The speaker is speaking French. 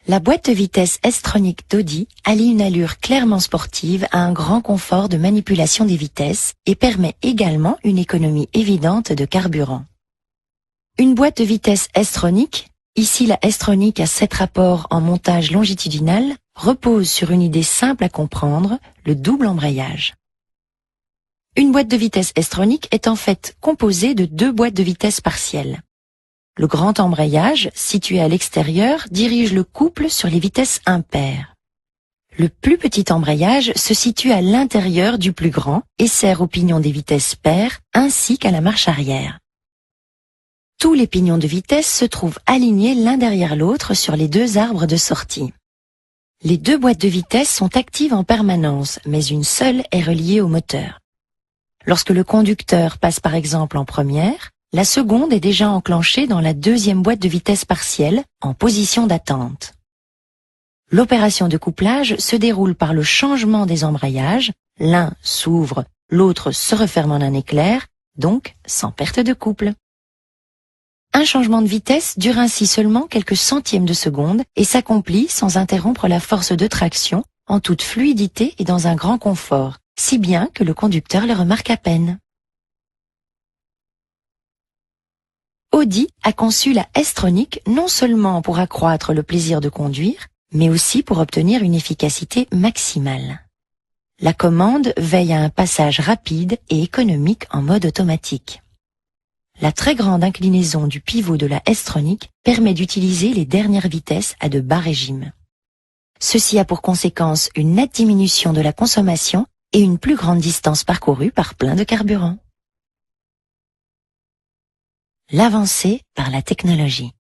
La boîte de vitesse S-Tronic d'Audi allie une allure clairement sportive à un grand confort de manipulation des vitesses et permet également une économie évidente de carburant. Une boîte de vitesse S-Tronic, ici la S-Tronic à 7 rapports en montage longitudinal, repose sur une idée simple à comprendre, le double embrayage. Une boîte de vitesse S-Tronic est en fait composée de 2 boîtes de vitesse partielles. Le grand embrayage, situé à l'extérieur, dirige le couple sur les vitesses impaires. Le plus petit embrayage se situe à l'intérieur du plus grand et sert aux pignons des vitesses paires ainsi qu'à la marche arrière. Tous les pignons de vitesse se trouvent alignés l'un derrière l'autre sur les 2 arbres de sortie. Les 2 boîtes de vitesse sont actives en permanence, mais une seule est reliée au moteur. Lorsque le conducteur passe par exemple en première, la seconde est déjà enclenchée dans la 2e boîte de vitesse partielle, en position d'attente. L'opération de couplage se déroule par le changement des embrayages, l'un s'ouvre, l'autre se referme en un éclair, donc sans perte de couple. Un changement de vitesse dure ainsi seulement quelques centièmes de seconde et s'accomplit sans interrompre la force de traction, en toute fluidité et dans un grand confort, si bien que le conducteur le remarque à peine. Audi a conçu la S-Tronic non seulement pour accroître le plaisir de conduire, mais aussi pour obtenir une efficacité maximale. La commande veille à un passage rapide et économique en mode automatique. La très grande inclinaison du pivot de la S-Tronic permet d'utiliser les dernières vitesses à de bas régimes. Ceci a pour conséquence une nette diminution de la consommation et une plus grande distance parcourue par plein de carburant. L'avancée par la technologie.